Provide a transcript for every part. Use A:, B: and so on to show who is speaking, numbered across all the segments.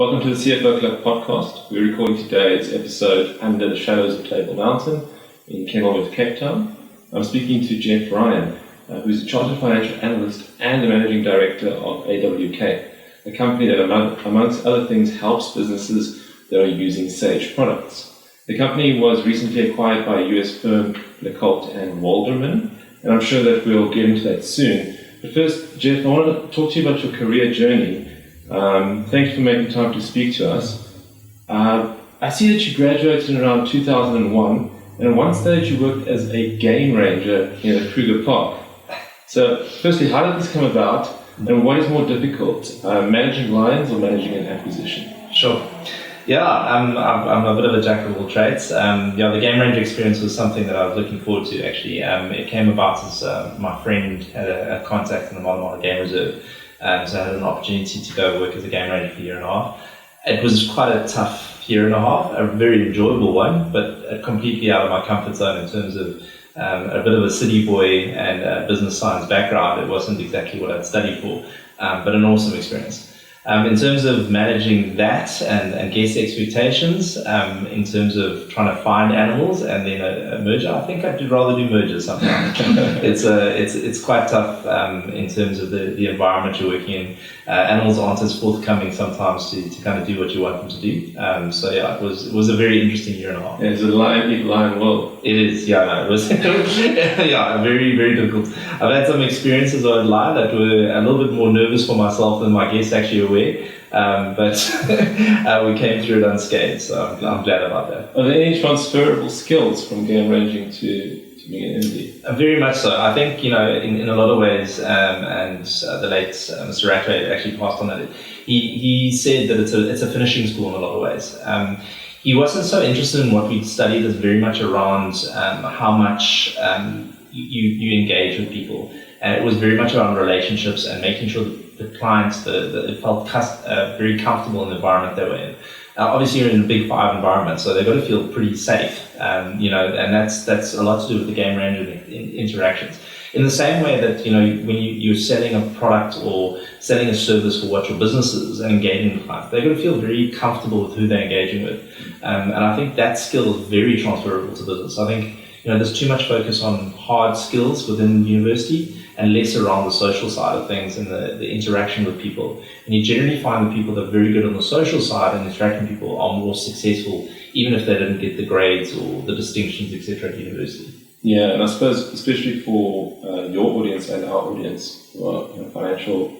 A: Welcome to the CFOClub podcast. We're recording today's episode under the shadows of Table Mountain in Kenilworth, Cape Town. I'm speaking to Jeff Ryan, who's a chartered financial analyst and the managing director of AWK, a company that, amongst other things, helps businesses that are using Sage products. The company was recently acquired by a US firm, LeCoultre and Walderman, and I'm sure that we'll get into that soon. But first, Jeff, I want to talk to you about your career journey. Thank you for making time to speak to us. I see that you graduated in around 2001, and at one stage you worked as a game ranger in Kruger Park. So, firstly, how did this come about, and what is more difficult, managing lions or managing an acquisition?
B: Sure. Yeah, I'm a bit of a jack of all trades. The game ranger experience was something that I was looking forward to, actually. It came about as my friend had a contact in the Modern Game Reserve. So I had an opportunity to go work as a game ranger for a year and a half. It was quite a tough year and a half, a very enjoyable one, but completely out of my comfort zone in terms of a bit of a city boy and a business science background. It wasn't exactly what I'd studied for, but an awesome experience. In terms of managing that and guest expectations, in terms of trying to find animals and then a merger, I think I'd rather do mergers sometimes. It's quite tough in terms of the environment you're working in. Animals aren't as forthcoming sometimes to kind of do what you want them to do. It was a very interesting year and a half.
A: Yeah, it's a lion world.
B: It is, it was very, very difficult. I've had some experiences online that were a little bit more nervous for myself than my guests actually were. But we came through it unscathed, so I'm glad about that.
A: Are there any transferable skills from game ranging to being an MD?
B: Very much so. I think, in a lot of ways, and the late Mr. Rattray actually passed on that. He said that it's a finishing school in a lot of ways. He wasn't so interested in what we'd studied as very much around how much you engage with people. And it was very much around relationships and making sure that the clients it felt very comfortable in the environment they were in. Obviously, you're in a big five environment, so they've got to feel pretty safe. And that's a lot to do with the game range and interactions. In the same way that when you're selling a product or selling a service for what your business is and engaging with clients, they're going to feel very comfortable with who they're engaging with. And I think that skill is very transferable to business. I think there's too much focus on hard skills within university and less around the social side of things and the interaction with people. And you generally find the people that are very good on the social side and interacting with people are more successful, even if they didn't get the grades or the distinctions, etc. at university.
A: Yeah, and I suppose especially for your audience and our audience, who are financial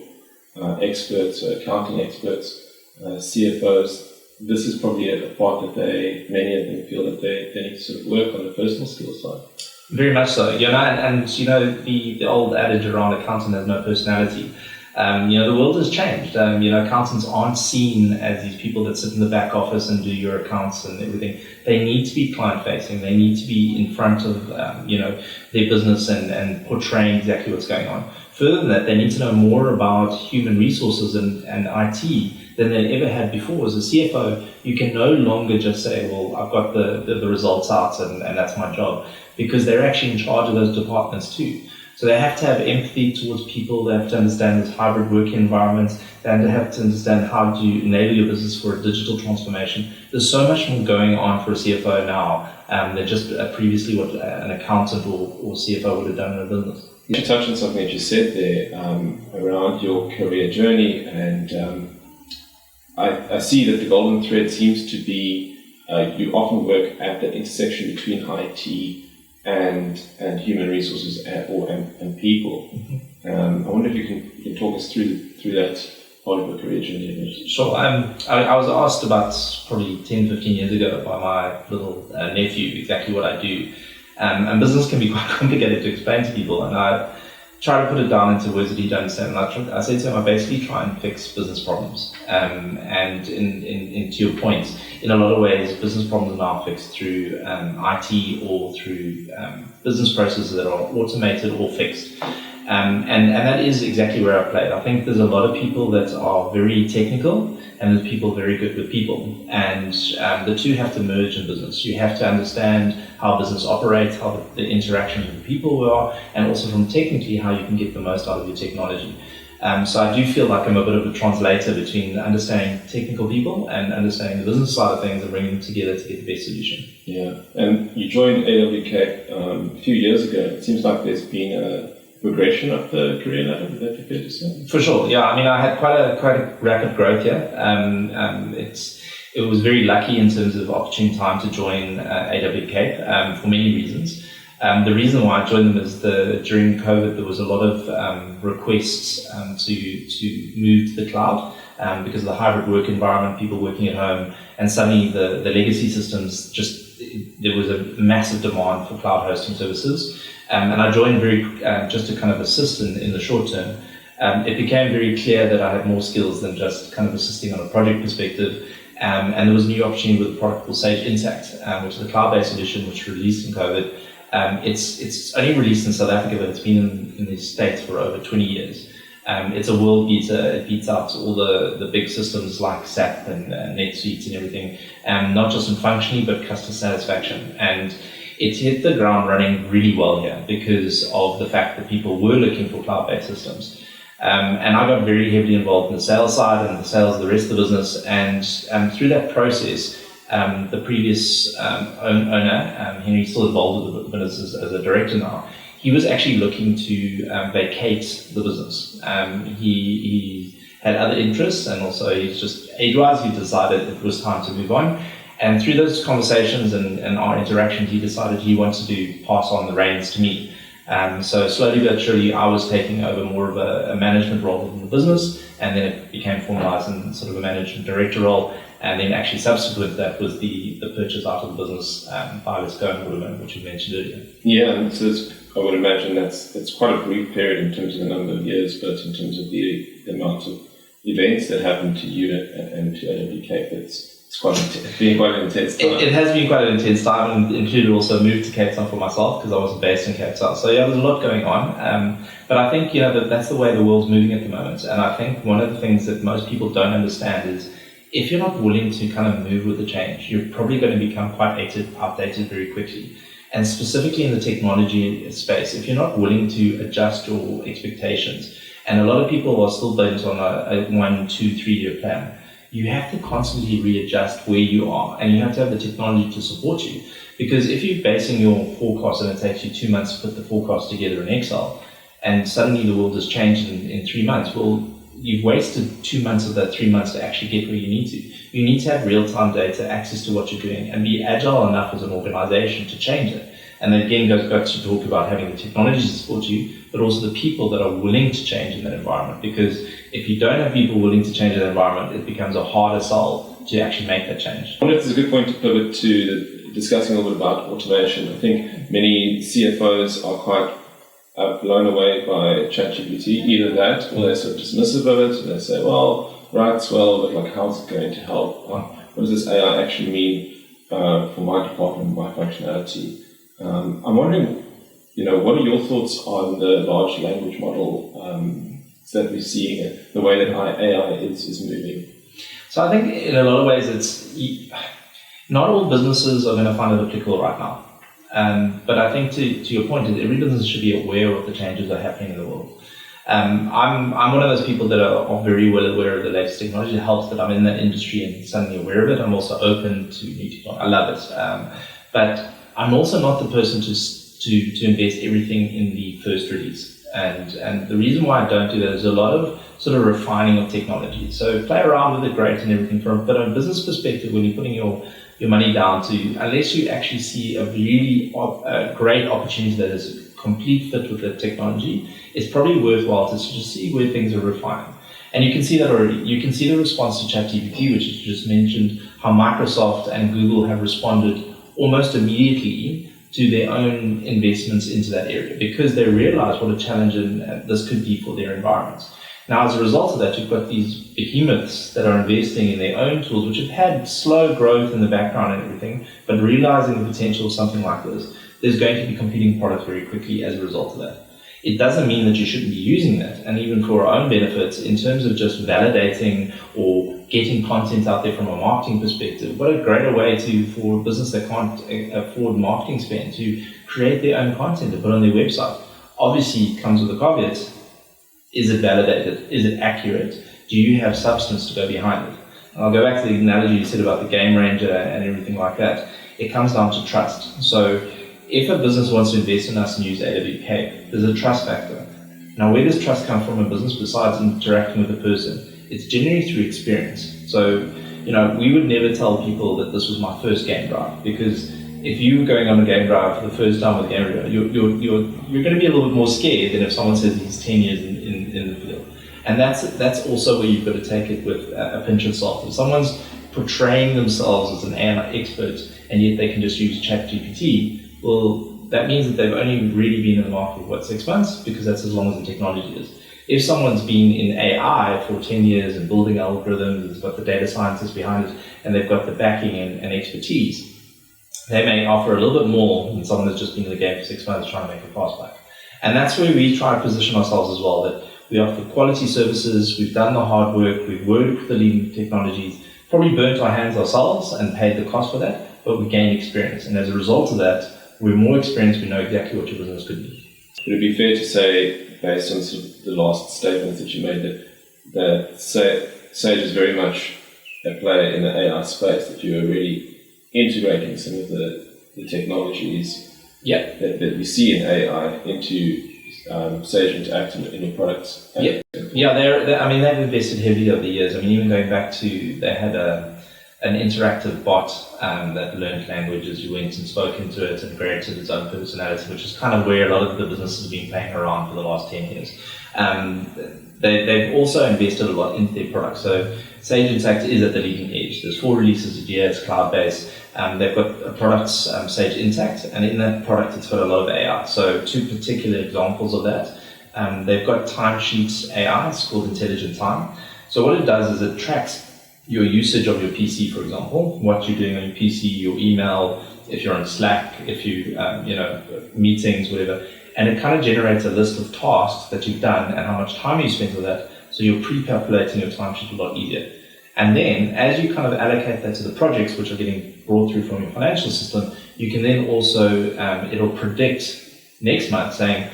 A: experts, accounting experts, CFOs, this is probably a part that many of them feel that they need to sort of work on the personal skills side.
B: Very much so, and the old adage around accountant has no personality. The world has changed. Accountants aren't seen as these people that sit in the back office and do your accounts and everything. They need to be client-facing. They need to be in front of their business and portraying exactly what's going on. Further than that, they need to know more about human resources and IT than they ever had before. As a CFO, you can no longer just say, well, I've got the results out and that's my job, because they're actually in charge of those departments too. So they have to have empathy towards people. They have to understand this hybrid working environment. They have to understand how to enable your business for a digital transformation. There's so much more going on for a CFO now than just previously what an accountant or CFO would have done in a business.
A: You touched on something that you said there around your career journey, and I see that the golden thread seems to be you often work at the intersection between IT and human resources and people. Mm-hmm. I wonder if you can talk us through that part of your career journey.
B: Sure. I was asked about probably 10, 15 years ago by my little nephew exactly what I do. And business can be quite complicated to explain to people, and I try to put it down into words that he'd understand. And I say to him, I basically try and fix business problems. And in to your point, in a lot of ways, business problems are now fixed through IT or through business processes that are automated or fixed. And that is exactly where I play. I think there's a lot of people that are very technical, and there's people very good with people. And the two have to merge in business. You have to understand how business operates, how the interaction with the people are, and also from technically how you can get the most out of your technology. So I do feel like I'm a bit of a translator between understanding technical people and understanding the business side of things and bringing them together to get the best solution.
A: Yeah, and you joined AWK a few years ago. It seems like there's been a progression of the career ladder. Would that be fair to say?
B: For sure, yeah. I mean, I had quite a rapid growth here. It was very lucky in terms of opportune time to join AWK for many reasons. The reason why I joined them is during COVID there was a lot of requests to move to the cloud because of the hybrid work environment, people working at home, and suddenly the legacy systems there was a massive demand for cloud hosting services. And I joined just to kind of assist in the short term. It became very clear that I had more skills than just kind of assisting on a project perspective. And there was a new opportunity with a product called Sage Intacct, which is a cloud-based solution which released in COVID. It's only released in South Africa, but it's been in the States for over 20 years. It's a world beater. It beats out all the big systems like SAP and NetSuite and everything, not just in functioning, but customer satisfaction. And it hit the ground running really well here because of the fact that people were looking for cloud-based systems. And I got very heavily involved in the sales side and the sales of the rest of the business. And through that process, the previous owner, Henry's still involved with the business as a director now, he was actually looking to vacate the business. He had other interests, and also he's just age-wise, he decided it was time to move on. And through those conversations and our interactions, he decided he wanted to pass on the reins to me. So slowly but surely, I was taking over more of a management role within the business, and then it became formalized in sort of a management director role. And then actually subsequent to that was the purchase out of the business by Let's Go and Waterman, which you mentioned earlier.
A: Yeah, and so I would imagine that's quite a brief period in terms of the number of years, but in terms of the amount of events that happened to you and to AWK, it's been quite an intense time.
B: It has been quite an intense time, and included also a move to Cape Town for myself because I wasn't based in Cape Town. So yeah, there's a lot going on. But I think that's the way the world's moving at the moment. And I think one of the things that most people don't understand is if you're not willing to kind of move with the change, you're probably going to become quite outdated very quickly. And specifically in the technology space, if you're not willing to adjust your expectations, and a lot of people are still bent on a 1, 2, 3 year plan, you have to constantly readjust where you are, and you have to have the technology to support you. Because if you're basing your forecast and it takes you 2 months to put the forecast together in Excel, and suddenly the world has changed in 3 months, well, you've wasted 2 months of that 3 months to actually get where you need to. You need to have real-time data, access to what you're doing, and be agile enough as an organization to change it. And then again goes back to talk about having the technology to support you, but also the people that are willing to change in that environment. Because if you don't have people willing to change that environment, it becomes a harder sell to actually make that change.
A: I wonder if it's a good point to pivot to discussing a little bit about automation. I think many CFOs are quite blown away by ChatGPT. Either that, or they're sort of dismissive of it, and they say, but like, how's it going to help? What does this AI actually mean for my department, my functionality? I'm wondering, what are your thoughts on the large language model that we're seeing, the way that AI is moving?
B: So I think in a lot of ways, not all businesses are going to find it applicable right now. But I think to your point, is every business should be aware of the changes that are happening in the world. I'm one of those people that are very well aware of the latest technology. It helps that I'm in that industry and suddenly aware of it. I'm also open to new technology. I love it. But I'm also not the person to invest everything in the first release. And the reason why I don't do that is a lot of sort of refining of technology. So play around with it, great and everything. But on a business perspective, when you're putting your money down unless you actually see a really great opportunity that is a complete fit with the technology, it's probably worthwhile to just see where things are refining. And you can see that already. You can see the response to ChatGPT, which you just mentioned, how Microsoft and Google have responded almost immediately to their own investments into that area because they realize what a challenge this could be for their environments. Now, as a result of that, you've got these behemoths that are investing in their own tools, which have had slow growth in the background and everything, but realizing the potential of something like this, there's going to be competing products very quickly as a result of that. It doesn't mean that you shouldn't be using that, and even for our own benefits, in terms of just validating or getting content out there from a marketing perspective, what a greater way for a business that can't afford marketing spend to create their own content to put on their website. Obviously, it comes with a caveat. Is it validated? Is it accurate? Do you have substance to go behind it? And I'll go back to the analogy you said about the game ranger and everything like that. It comes down to trust. So if a business wants to invest in us and use AWK, there's a trust factor. Now, where does trust come from in business besides interacting with the person? It's generally through experience. So, we would never tell people that this was my first game drive, because if you were going on a game drive for the first time with a game drive, you're going to be a little bit more scared than if someone says he's 10 years in the field. And that's also where you've got to take it with a pinch of salt. If someone's portraying themselves as an AI expert and yet they can just use ChatGPT, well, that means that they've only really been in the market for 6 months, because that's as long as the technology is. If someone's been in AI for 10 years and building algorithms, has got the data scientists behind it, and they've got the backing and expertise, they may offer a little bit more than someone that's just been in the game for 6 months trying to make a fast buck. And that's where we try to position ourselves as well, that we offer quality services, we've done the hard work, we've worked with the leading technologies, probably burnt our hands ourselves and paid the cost for that, but we gained experience. And as a result of that, we're more experienced, we know exactly what your business could be.
A: Would it be fair to say, based on sort of the last statements that you made, that Sage is very much at play in the AI space, that you are really integrating some of the technologies that we see in AI into Sage Interact in your products?
B: They've invested heavily over the years. Even going back to, they had an interactive bot that learned languages. You went and spoke into it and created its own personality, which is kind of where a lot of the businesses have been playing around for the last 10 years. They've also invested a lot into their products. So Sage Interact is at the leading edge. There's 4 releases a year, it's cloud-based. They've got a product, Sage Interact, and in that product it's got a lot of AI. So 2 particular examples of that. They've got Timesheets AI, it's called Intelligent Time. So what it does is it tracks your usage of your PC, for example, what you're doing on your PC, your email, if you're on Slack, if you, meetings, whatever. And it kind of generates a list of tasks that you've done and how much time you spent with that. So you're pre-calculating your timesheet a lot easier. And then as you kind of allocate that to the projects which are getting brought through from your financial system, you can then also, it'll predict next month saying,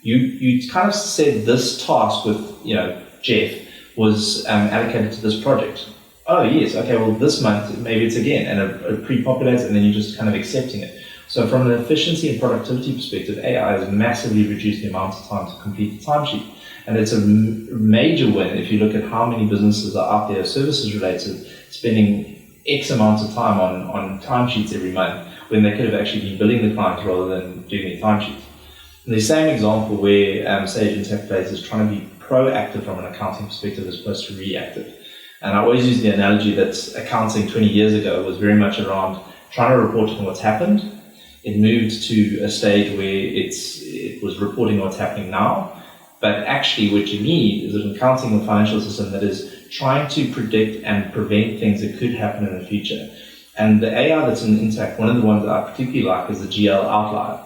B: you kind of said this task with, Jeff was allocated to this project. Oh yes, okay, well this month maybe it's again, and it pre-populates, and then you're just kind of accepting it. So from an efficiency and productivity perspective, AI has massively reduced the amount of time to complete the timesheet. And it's a major win if you look at how many businesses are out there, services related, spending X amount of time on timesheets every month, when they could have actually been billing the clients rather than doing their timesheets. And the same example where Sage Interact plays is trying to be proactive from an accounting perspective as opposed to reactive. And I always use the analogy that accounting 20 years ago was very much around trying to report on what's happened. It moved to a stage where it was reporting what's happening now. But actually what you need is an accounting and financial system that is trying to predict and prevent things that could happen in the future. And the AI that's in Interact, one of the ones that I particularly like is the GL outlier.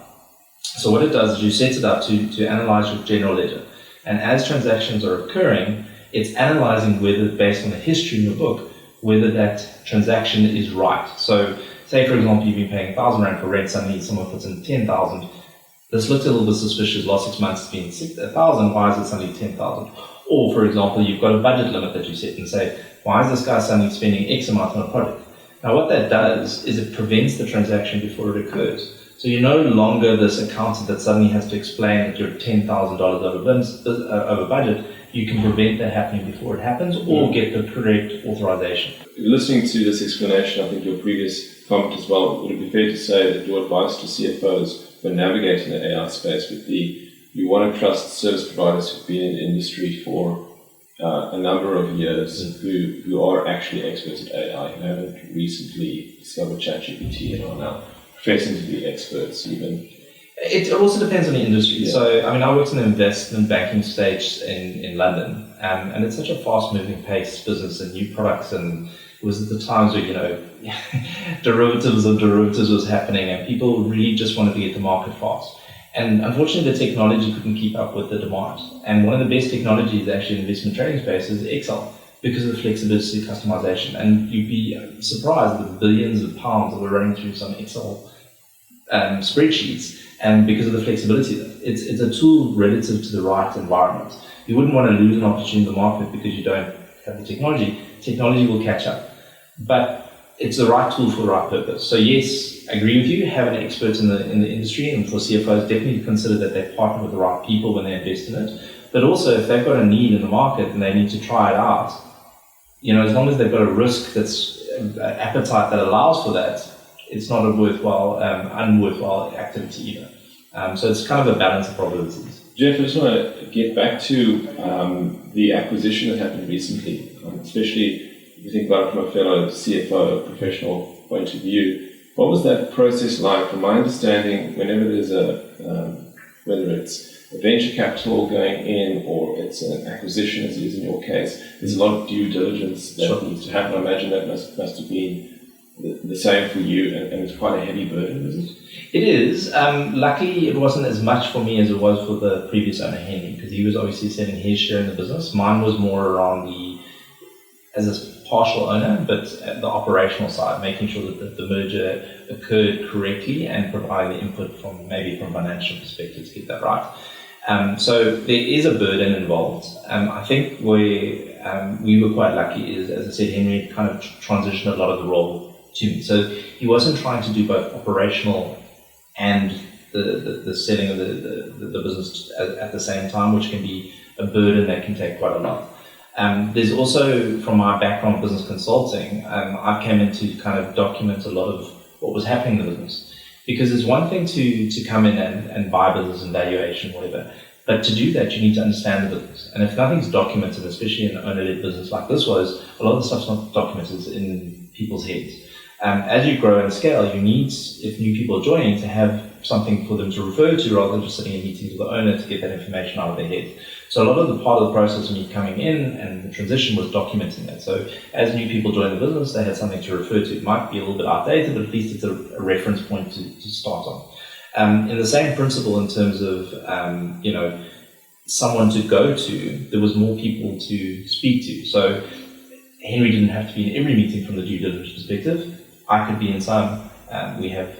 B: So what it does is you set it up to analyze your general ledger. And as transactions are occurring, it's analyzing whether, based on the history in your book, whether that transaction is right. So say, for example, you've been paying 1,000 Rand for rent, suddenly someone puts in 10,000. This looks a little bit suspicious. Last 6 months it's been 1,000, why is it suddenly 10,000? Or, for example, you've got a budget limit that you set and say, why is this guy suddenly spending X amount on a project? Now what that does is it prevents the transaction before it occurs. So you're no longer this accountant that suddenly has to explain that you're $10,000 over budget. You can prevent that happening before it happens, or get the correct authorization.
A: Listening to this explanation, I think your previous comment as well, would it be fair to say that your advice to CFOs when navigating the AI space would be, you want to trust service providers who've been in the industry for a number of years, who are actually experts at AI, who haven't recently discovered ChatGPT and are now professing to be experts even?
B: It also depends on the industry. Yeah. So, I worked in the investment banking stage in London, and it's such a fast-moving pace business and new products, and it was at the times where, derivatives of derivatives was happening, and people really just wanted to get to market fast. And unfortunately, the technology couldn't keep up with the demand. And one of the best technologies actually in the investment trading space is Excel, because of the flexibility and customization. And you'd be surprised at the billions of pounds that we're running through some Excel spreadsheets, and because of the flexibility, it's a tool relative to the right environment. You wouldn't want to lose an opportunity in the market because you don't have the technology. Technology will catch up. But it's the right tool for the right purpose. So yes, I agree with you, have an expert in the industry, and for CFOs, definitely consider that they partner with the right people when they invest in it. But also, if they've got a need in the market and they need to try it out, as long as they've got a risk that's appetite that allows for that, it's not a unworthwhile activity either. So it's kind of a balance of probabilities.
A: Jeff, I just want to get back to the acquisition that happened recently, especially if you think about it from a fellow CFO professional point of view. What was that process like? From my understanding, whenever there's whether it's a venture capital going in or it's an acquisition, as it is in your case, there's a lot of due diligence that needs to happen. I imagine that must have been the same for you, and it's quite a heavy burden, is it?
B: It is. Luckily, it wasn't as much for me as it was for the previous owner, Henry, because he was obviously selling his share in the business. Mine was more around as a partial owner, but at the operational side, making sure that the merger occurred correctly and providing the input from financial perspective to get that right. So there is a burden involved. I think where we were quite lucky is, as I said, Henry kind of transitioned a lot of the role to me. So he wasn't trying to do both operational and the selling of the business at the same time, which can be a burden that can take quite a lot. There's also, from my background, business consulting, I came in to kind of document a lot of what was happening in the business. Because it's one thing to come in and buy business and valuation, whatever, but to do that, you need to understand the business. And if nothing's documented, especially in an owner-led business like this was, a lot of the stuff's not documented in people's heads. As you grow and scale, you need, if new people are joining, to have something for them to refer to rather than just sitting in meetings with the owner to get that information out of their head. So a lot of the part of the process of me coming in and the transition was documenting that. So as new people join the business, they had something to refer to. It might be a little bit outdated, but at least it's a reference point to start on. In the same principle in terms of, someone to go to, there was more people to speak to. So Henry didn't have to be in every meeting from the due diligence perspective. I could be in some. We have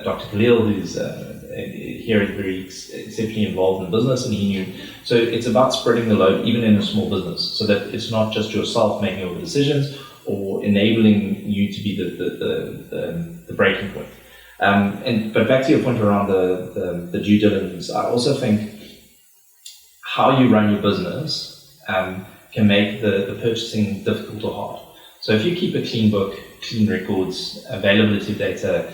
B: Dr. Khalil, who's here is very exceptionally involved in business, and he knew. So it's about spreading the load, even in a small business, so that it's not just yourself making all the decisions or enabling you to be the breaking point. But back to your point around the due diligence, I also think how you run your business can make the purchasing difficult or hard. So if you keep a clean book, clean records, availability of data,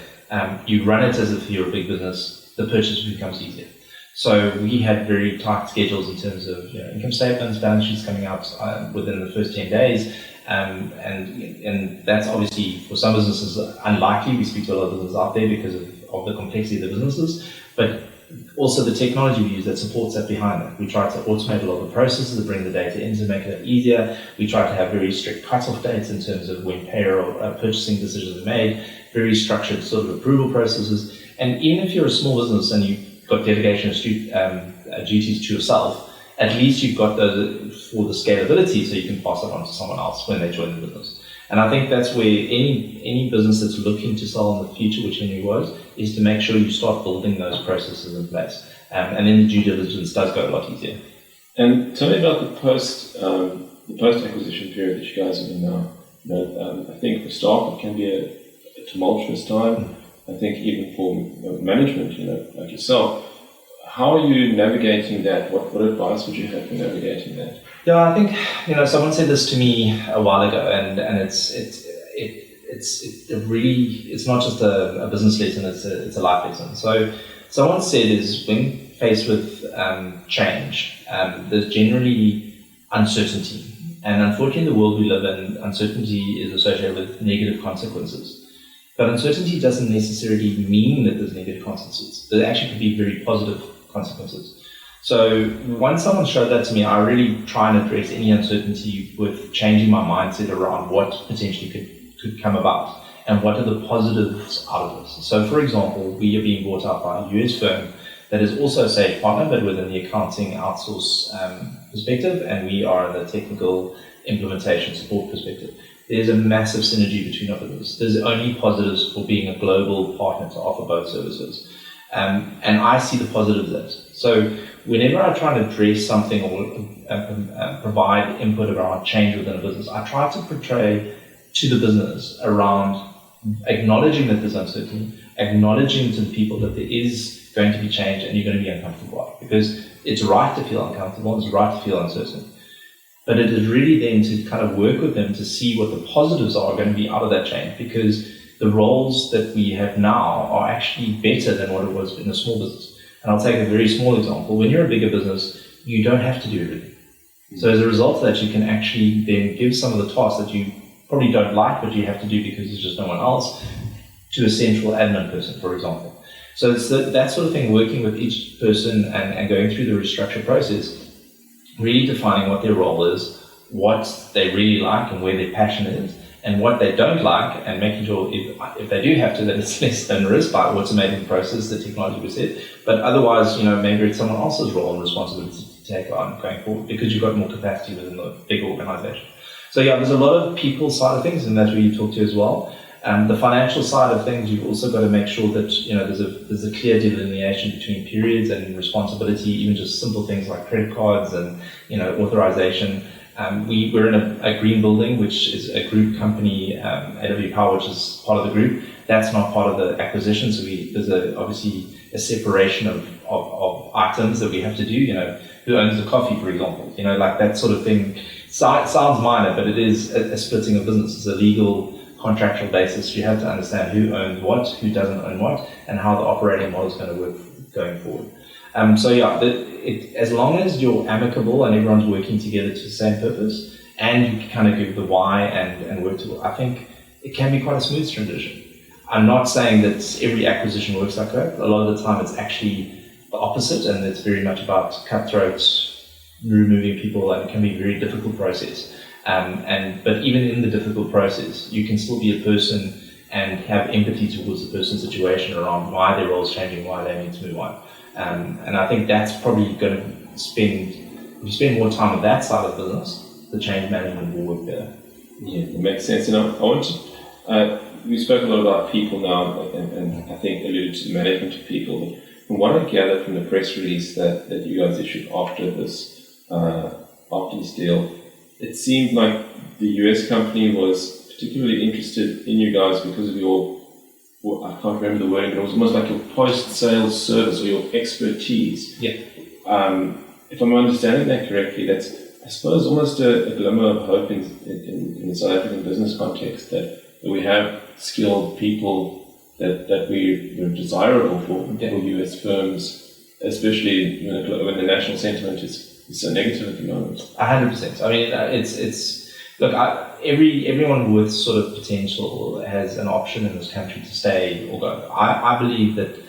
B: you run it as if you're a big business, the purchase becomes easier. So we had very tight schedules in terms of income statements, balance sheets coming out within the first 10 days. And that's obviously for some businesses unlikely. We speak to a lot of businesses out there because of the complexity of the businesses, but also the technology we use that supports that behind that. We try to automate a lot of the processes to bring the data in to make it easier. We try to have very strict cut-off dates in terms of when payroll purchasing decisions are made, very structured sort of approval processes. And even if you're a small business and you've got delegation of duties to yourself, at least you've got those for the scalability so you can pass it on to someone else when they join the business. And I think that's where any business that's looking to sell in the future, which Henry was, is to make sure you start building those processes in place. And then the due diligence does go a lot easier.
A: And tell me about the post-acquisition period that you guys are in now. I think for staff it can be a tumultuous time. I think even for management, like yourself. How are you navigating that? What advice would you have for navigating that?
B: Yeah, I think someone said this to me a while ago, and it's not just a business lesson; it's a life lesson. So someone said is when faced with change, there's generally uncertainty, and unfortunately, in the world we live in, uncertainty is associated with negative consequences. But uncertainty doesn't necessarily mean that there's negative consequences. There actually could be very positive consequences. So once someone showed that to me, I really try and address any uncertainty with changing my mindset around what potentially could come about and what are the positives out of this. So for example, we are being bought out by a US firm that is also a SAFE partner, but within the accounting outsource perspective, and we are in the technical implementation support perspective. There's a massive synergy between our business. There's only positives for being a global partner to offer both services. And I see the positives of that. So whenever I try to address something or provide input around change within a business, I try to portray to the business around acknowledging that there's uncertainty, acknowledging to the people that there is going to be change and you're going to be uncomfortable, because it's right to feel uncomfortable, it's right to feel uncertain. But it is really then to kind of work with them to see what the positives are going to be out of that change, because the roles that we have now are actually better than what it was in a small business. And I'll take a very small example. When you're a bigger business, you don't have to do everything. So as a result of that, you can actually then give some of the tasks that you probably don't like, but you have to do because there's just no one else, to a central admin person, for example. So it's that sort of thing, working with each person and going through the restructure process, really defining what their role is, what they really like and where their passion is, and what they don't like, and making sure if they do have to, that it's less onerous by automating the process, the technology we said. But otherwise, maybe it's someone else's role and responsibility to take on going forward, because you've got more capacity within the big organization. So yeah, there's a lot of people side of things, and that's where you talk to as well. The financial side of things, you've also got to make sure that there's a clear delineation between periods and responsibility, even just simple things like credit cards and authorization. We're in a green building, which is a group company, AW Power, which is part of the group. That's not part of the acquisition, so there's obviously a separation of items that we have to do. Who owns the coffee, for example? Like that sort of thing. Sounds minor, but it is a splitting of business. It's a legal, contractual basis. You have to understand who owns what, who doesn't own what, and how the operating model is going to work going forward. So yeah, as long as you're amicable and everyone's working together to the same purpose, and you kind of give the why and work to, I think it can be quite a smooth transition. I'm not saying that every acquisition works like that. A lot of the time it's actually the opposite, and it's very much about cutthroats, removing people, and it can be a very difficult process. But even in the difficult process, you can still be a person and have empathy towards the person's situation around why their role is changing, why they need to move on. And I think that's probably going to if you spend more time on that side of the business, the change management will work better.
A: Yeah, it makes sense. And I want to, we spoke a lot about people now, and I think alluded to the management of people. But from what I gathered from the press release that you guys issued after this deal, it seemed like the US company was particularly interested in you guys because of your, I can't remember the wording, but it was almost like your post-sales service or your expertise.
B: Yeah.
A: If I'm understanding that correctly, that's, I suppose, almost a glimmer of hope in the South African business context, that we have skilled people that we're desirable for US firms, especially when the national sentiment is so negative at the moment.
B: 100%. I mean, it's look. Everyone with sort of potential has an option in this country to stay or go. I believe that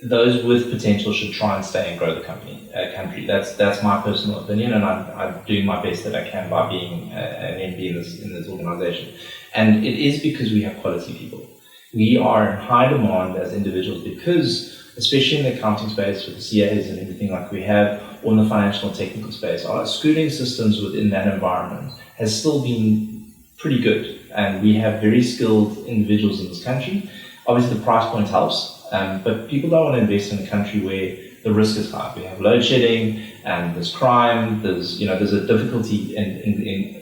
B: those with potential should try and stay and grow the country. That's my personal opinion, and I'm doing my best that I can by being an MD in this organisation. And it is because we have quality people. We are in high demand as individuals because, especially in the accounting space with the CAs and everything like we have, or in the financial and technical space, our schooling systems within that environment has still been pretty good. And we have very skilled individuals in this country. Obviously, the price point helps, but people don't want to invest in a country where the risk is high. We have load shedding, and there's crime, there's a difficulty in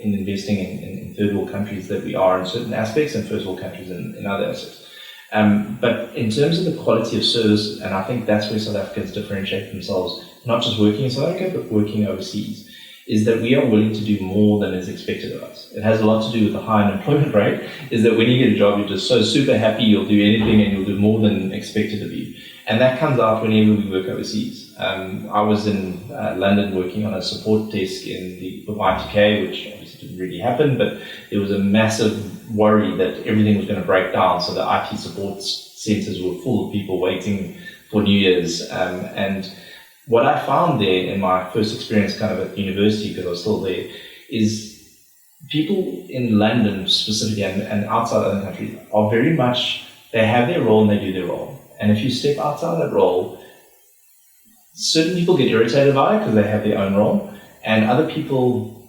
B: investing in third world countries that we are in certain aspects, and first world countries in other aspects. But in terms of the quality of service, and I think that's where South Africans differentiate themselves, not just working in South Africa, but working overseas, is that we are willing to do more than is expected of us. It has a lot to do with the high unemployment rate, is that when you get a job, you're just so super happy, you'll do anything and you'll do more than expected of you. And that comes out whenever we work overseas. I was in London working on a support desk in the Y2K, which obviously didn't really happen, but there was a massive worry that everything was going to break down. So the IT support centers were full of people waiting for New Year's. And what I found there in my first experience kind of at university, because I was still there, is people in London specifically and outside other countries are very much, they have their role and they do their role. And if you step outside that role, certain people get irritated by it because they have their own role, and other people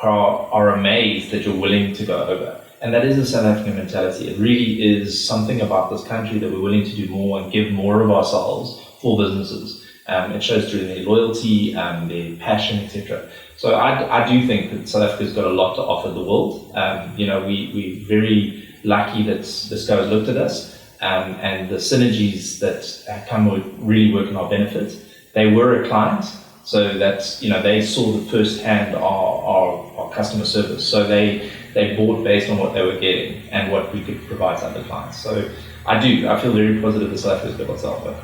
B: are amazed that you're willing to go over. And that is the South African mentality. It really is something about this country that we're willing to do more and give more of ourselves for businesses. It shows through in their loyalty, their passion, etc. So I do think that South Africa's got a lot to offer the world. We're very lucky that Disco has looked at us, and the synergies that come with really work in our benefit. They were a client, so that they saw the first-hand our customer service. So they bought based on what they were getting and what we could provide to other clients. So I feel very positive that South Africa's got lots to offer.